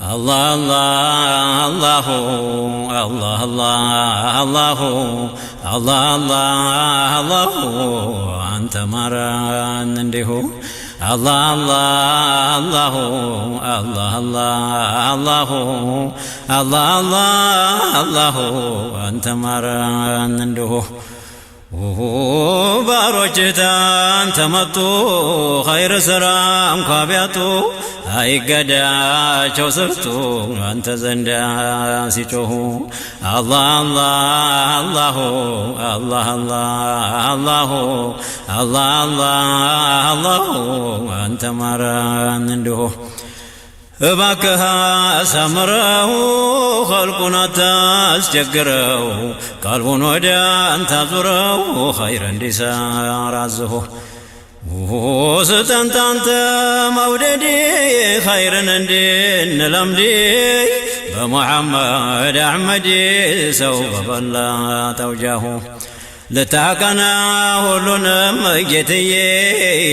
الله الله الله الله الله الله الله الله الله أنت مران عنده الله الله الله الله الله الله الله الله أنت مران عنده ባሮችታን ተመጡ ኸይር ስራም ኳቢያቱ አይገዳቸው ስርቱ አንተ ዘንዳ ሲጮሁ አላህ አላህ አላህ አላህ አላህ አላህ አላህ አንተ ማራን እንዲሁ እባክህ አሳምረው ኸልቁን አታስቸግረው ቀልቡን ወደ አንተ አዙረው ኸይር እንዲሰራ አዝሁ ስጠን አንተ መውደድ ኸይርን እንድንለምድ በሙሐመድ አሕመድ ሰው በበላጠው ጃሁ ልታቀና ሁሉንም ጌትዬን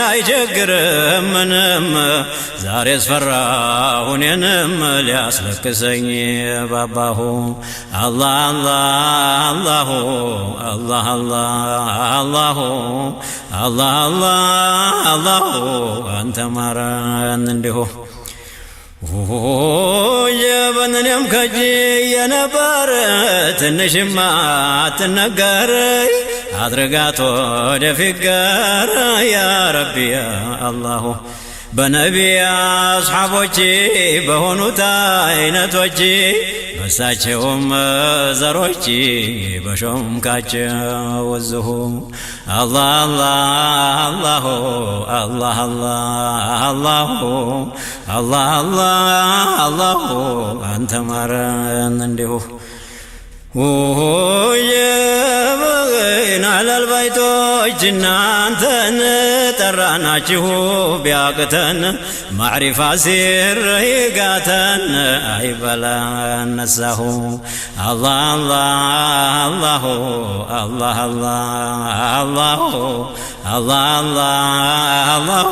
አይቸግርም ምንም ዛሬ አስፈራሁ እኔንም ሊያስለቅሰኝ ባባሁ አላህ አላህ አላህ አላህ አላህ አላህ አላህ አንተ ማራን እንዲሁ የበነንም ከጂ የነበር ትንሽማ አትነገር አድርጋት ወደፊት ጋር ያ ረቢ ያ አላሁ በነቢያ አስሓቦች በሆኑት አይነቶች በሳቸውም ዘሮች በሾምካቸው ወዝሁ አላህ አላህ አላህ አላህ አላህ አላህ አላህ አንተ ማረን እንዲሁ የበይን አለል ባይቶች እናንተን ጠራናችሁ ቢያቅተን ማዕሪፋ ሲር ይጋተን አይበላን ነሳሁ አላህ አላህ አላህ አላህ አላህ አላህ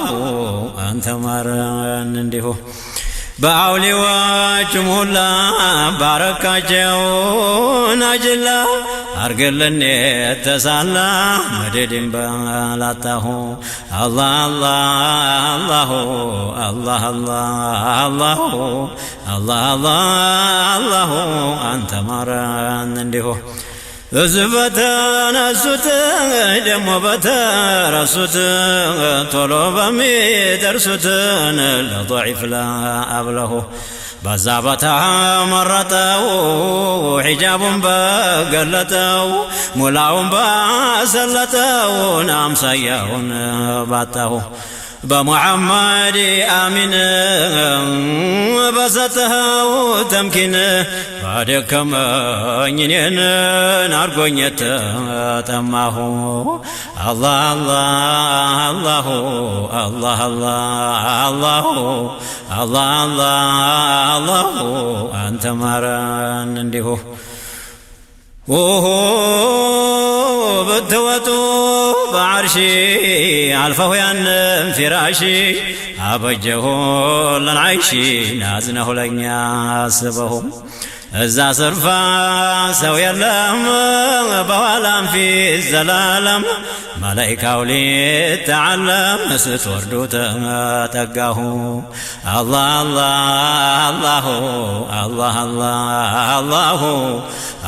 አንተ ማረን እንዲሁ በአውሊያዎችም ሁላ ባረካቸው ናጅላ አርግልን የተሳላ መደድን በላጣሁ አላህ አላህ አላህ አላህ አላህ አላህ አንተ ማረን እንዲሁ በተነሱት ደሞ በተረሱት ቶሎ በሚደርሱትን ለضعيف لا أبله በዛ በተመረጠው ሒጃቡን በገለጠው ሙላውን ባሰለጠው አምሳያውን ባጣሁ በሙሐመድ አሚን በሰጠኸው ተምኪን ባደከመኝ እኔን አርጎኝ ተጠማሁ አላህ አላህ አላህ አላህ አላህ አላህ አንተ ማረን እንዲሁ ብትወጡ በዓርሺ አልፈሁ ያንም ፊራሺ አበጀሁ ለንዓይሺ ናዝነሁ ለኛ አስበሁ እዛ ስርፋ ሰው የለም በኋላም ፊት ዘላለም መላኢካው ሊተዓለም ስትወርዱ ተጠጋሁ አላህ አላህ አላህ አላህ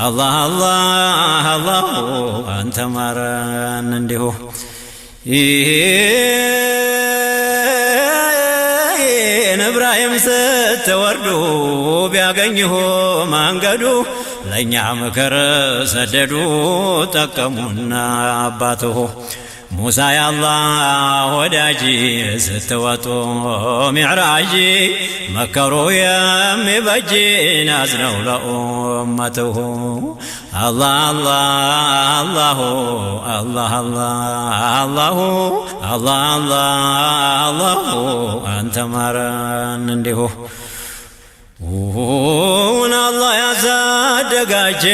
አላህ አላህ አላህ አንተ ማረን እንዲሁ ኢብራሂም ስትወርዱ ቢያገኝሁ መንገዱ ለእኛ ምክር ሰደዱ ጠቀሙና አባትሁ ሙሳ ያላህ ወዳጅ ስትወጡ ሚዕራጅ መከሩ የሚበጅ ናዝነው ለኡመትሁ አላህ አላህ አላህ አላህ አላህ አላህ አንተ ማረን እንዲሁ አላህ ያሳደጋቸው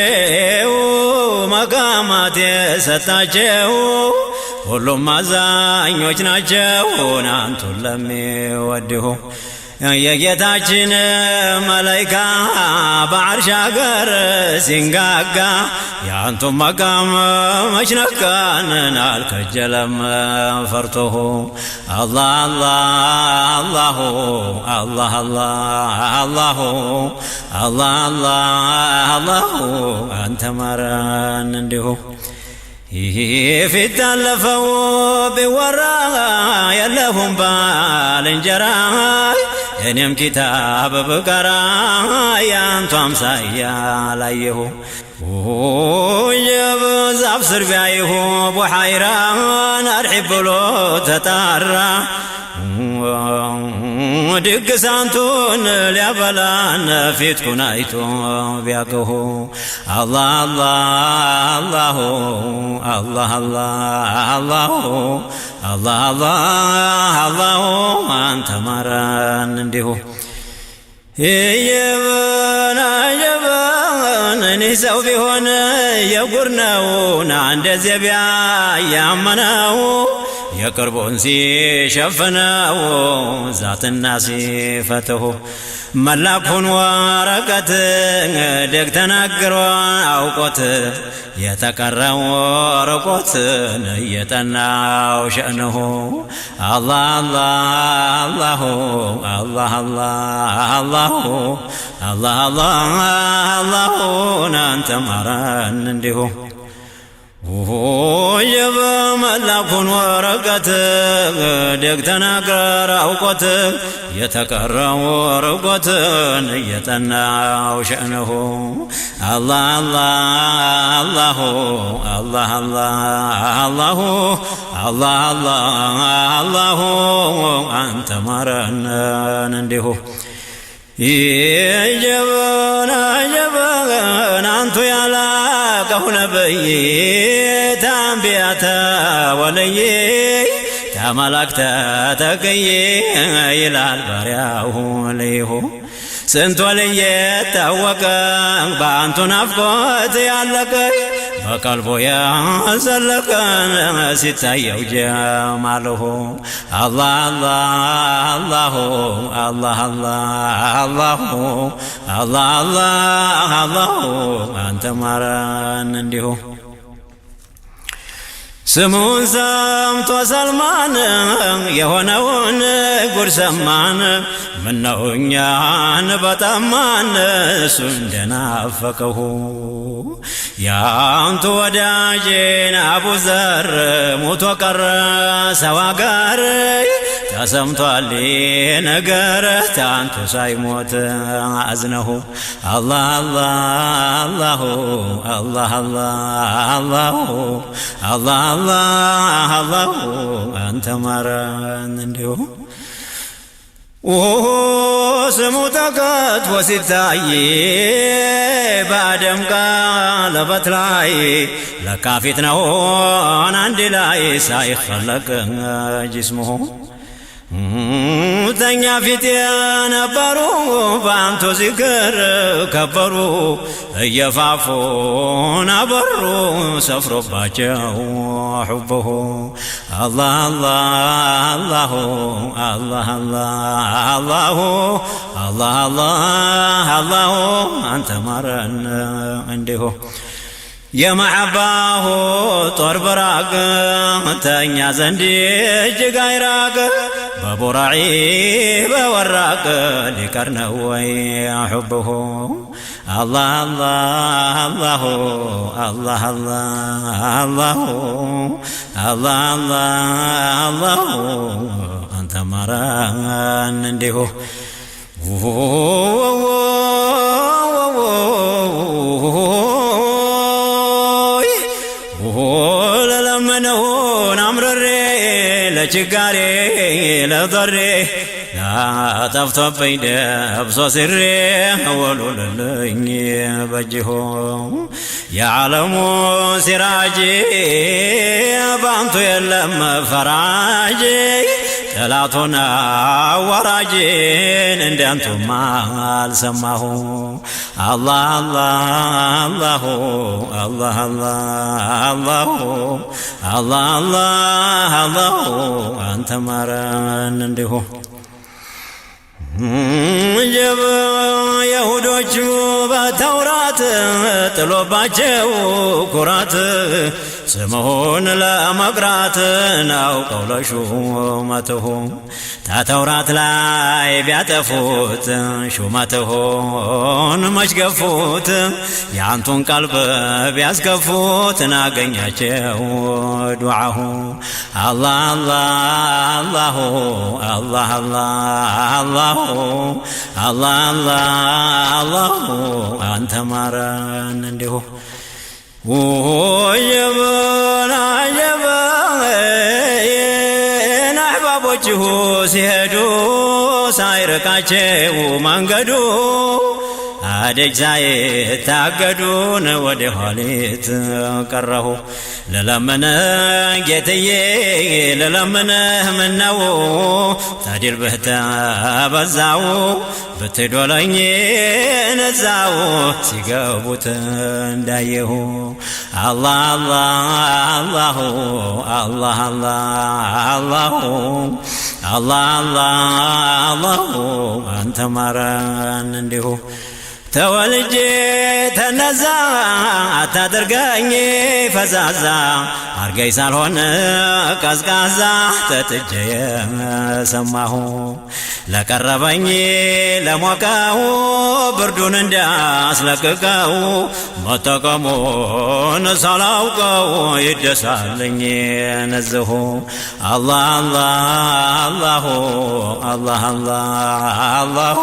መቃማት የሰጣቸው ሁሉም አዛኞች ናቸው አንቱን ለሚወድሁ የጌታችን መላይካ በዓርሽ አገር ሲንጋጋ ያንቱ መቃም መች ነካን አልከጀለም ፈርቶሁ አላህ አላህ አላሁ አላህ አላህ አላሁ አላህ አላሁ አንተ ማረን እንዲሁ ፊት አለፈው ቢወራ የለሁም ባልንጀራ እኔም ኪታብ ብቀራ ያንቱ አምሳያ ላየሁ የዛፍ ስር ቢያይሁ ቡሐይራን አርሒብ ብሎ ተጣራ ድግስ አንቱን ሊያበላን ፊትኩን አይቶ ቢያቅሁ አላህ አላሁ አላህ አላሁ አላህ አላሁ አንተ ማረን እንዲሁ የበን እኔ ሰው ቢሆን የጉር ነውና እንደዚያ ቢያ ያመነው የቅርቡን ሲሸፍነው ዛትና ሲፈትሁ መላኩን ወረቀት ደግ ተናግሮ አውቆት የተቀረው ርቆት እየጠናው ሸእንሁ አላህ አላሁ አላህ አላሁ አላህ አላሁን አንተ ማረን እንዲሁ የበመላኩን ወረቀት ደግ ተናገር አውቆት የተቀረው ርቆትን እየጠናው ሸእንሁ አላህ አላሁ አላህ አላሁ አላህ አላሁ አንተ ማረን እንዲሁ የጀበን አንቱ ያላቀሁ ነብይ ታንቢያተ ወለዬ ተመላክተ ተቀዬ ይላል ባሪያሁ ለይሁ ስንት ወልዬ ታወቀ በአንቱ ናፍቆት ያለቀ በቀልቦ ያዘለቀን ሲታየው ጀማልሁ አላህ አላሁ አላህ አላሁ አላህ አላሁ አንተ ማረን እንዲሁ ስሙን ሰምቶ ሰልማን የሆነውን ጉድ ሰማን ምነው እኛን በጠማን እሱ እንደናፈቀሁ ያንቱ ወዳጄን አቡዘር ሞቶ ቀረ ሰው አገር ተሰምቷል ነገር ታንቱ ሳይሞት አዝነሁ አላህ አላሁ አላህ አላሁ አላህ አላሁ አንተ ማረን እንዲሁ ስሙ ተከትፎ ሲታይ በአደም ቀለበት ላይ ለካ ፊት ነውን አንድ ላይ ሳይኸለቅ ጅስሙሁ ተኛ ፊት የነበሩ በአንቱ ዚክር ከበሩ እየፋፉ ነበሩ ሰፍሮባቸው ሑብሁ አላህ አላሁ አላህ አላሁ አላህ አላሁ አንተ ማረን እንዲሁ የመሐባሁ ጦር በራቅ ተኛ ዘንድ እጅግ አይራቅ በቡራዒ በወራቅ ሊቀር ነው ወይ ሑብሁ አላህ አላሁ አላህ አላሁ አላህ አላሁ አንተ ማረን እንዲሁ ለለመነውን አምረሬ ለችጋሬ ለضሬ ጠፍቶብኝ ደብሶ ስሬ ወሉልልኝ በጅሆ የዓለሙ ሲራጅ ባንቱ የለም ፈራጅ ጠላቱን አዋራጅን እንዳንቱማ አልሰማሁ አላህ አላሁ አላህ አላሁ አላህ አላሁ አንተ ማረን እንዲሁ جب يهودوچ በተውራት ጥሎባቸው ኩራት ስምሆን ለመቅራት ነው ቀውለሹመትሁ ተውራት ላይ ቢያጠፉት ሹመትሁን መሽገፉት ያንቱን ቀልብ ቢያስከፉት ናገኛቸው ዱዓሁ አላህ አላህ አላህ አላህ አላህ አላህ አንተ ማረን እንዲሁ ወየበና ናህባቦቹ ሲሄዱ ሳይርቃቸው መንገዱ አደጅ ሳይታገዱን ወደ ኋሊት ቀረሁ ለለመነ ጌትዬ ለለመነ ምነው ታዲር በህታ በዛው ብትዶለኝ ነዛው ሲገቡት እንዳየሁ አላህ አላህ አላህ አላህ አላህ አላህ አንተ ማረን እንዲሁ ተወልጄ ተነዛ አታድርገኝ ፈዛዛ አርገኝ ሳልሆን ቀዝቃዛ ተጥጄ ሰማሁ ለቀረበኝ ለሞቀው ብርዱን እንዳስለቅቀው መጠቀሙን ሳላውቀው ይደሳልኝ ነዝሁ አላህ አላህ አላህ አላህ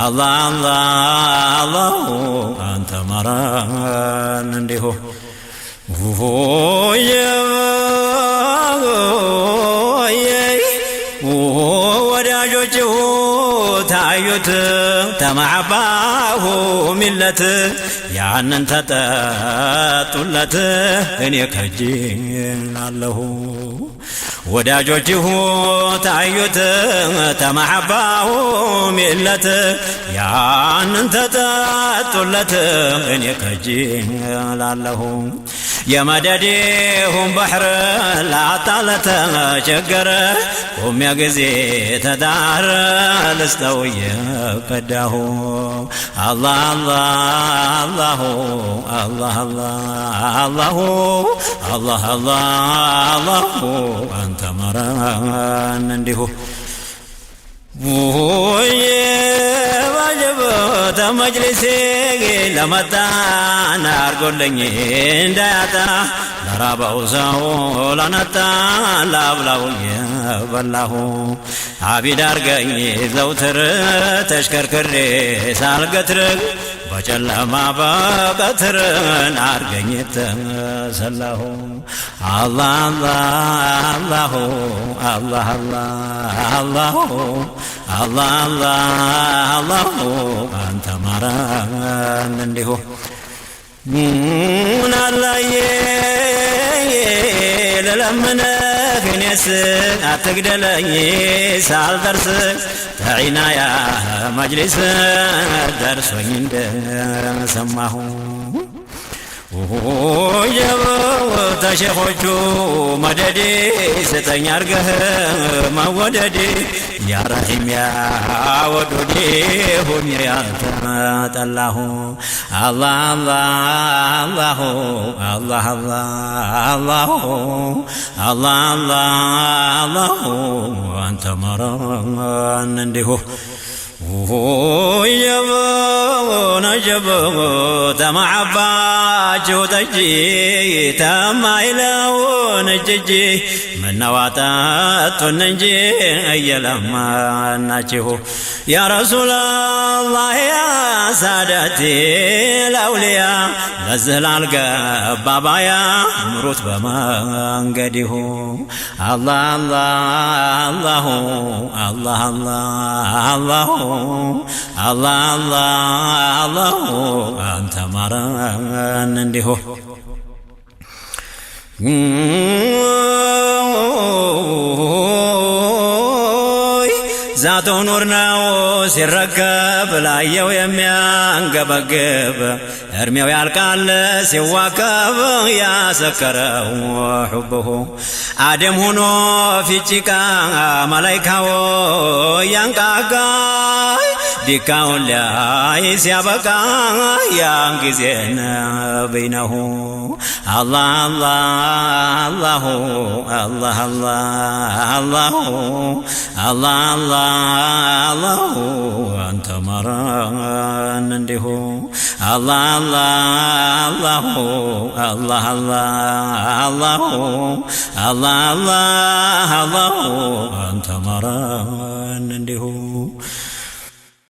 አላህ አላህ አንተ ማረን እንዲሁ ወዳጆቹ ታዩት ተማዕባሁ ሚለት ያንን ተጠጡለት እኔ ከጅላለሁ ወዳጆቹ ታዩት ተማዕባሁ ሚለት ያንን ተጠጡለት እኔ ከጅላለሁ የመደዴሁን ባህር ላጣለተ ቸገረ ቆሚያ ጊዜ ተዳረ ልስተው የቀዳሁ አላህ አላህ አላህ አላህ አላህ አላህ አንተ ማረን እንዲሁ ተመጅሊሴ ለመጣ ናርጎልኝ እንዳያጣ ለራበው ሰው ለነጣ ላብላው የበላሁ አቢድ አርገኝ ዘውትር ተሽከርክሬ ሳልገትር በጨለማ በቀትር አርገኝ ተሰላሁ አላህ አላህ አላህ አላህ አላህ አላህ አንተ ማረን እንዲሁ ምናላየ ለለምነህ እኔስ አትግደለኝ ሳልደርስ ተዒናያ መጅሊስ ደርሶኝ እንደሰማሁ ጀበው ተሸኾቹ መደዴ ስጠኝ አርገህ መወደዴ ያ ረሒም ያ ወዱዴ ሁኝ ያልተጠላሁ አላህ አላህ አላህ አላህ አላህ አላህ አንተ ማረን እንዲሁ ነጀበው ተማዕባችሁ ጠጂ ተማይለውን እጅጂ ምነዋጠጡን እንጂ እየለመናችሁ ያ ረሱላላህ ያ ሳዳቲ ለአውሊያ ለዚህ ላልገባ ባያ ምሩት በመንገዲሁ አላህ አላህ አላህ አላህ አላህ አላህ አንተ ማረን እንዲሁ ዛቶ ኑር ነው ሲረከብ ላየው የሚያንገበግብ እርሜው ያልቃል ሲዋከብ ያሰከረው ሑብሁ አደም ሆኖ ፊጭቃ መላይካው ያንቃጋ ዲካውን ላይ ሲያበቃ ያን ጊዜ ነብይነሁ አላህ አላህ አላህ አላህ አላህ አላህ አንተ ማራን እንዲሁ አላህ አላህ አላህ አላህ አላህ አላህ አንተ ማራን እንዲሁ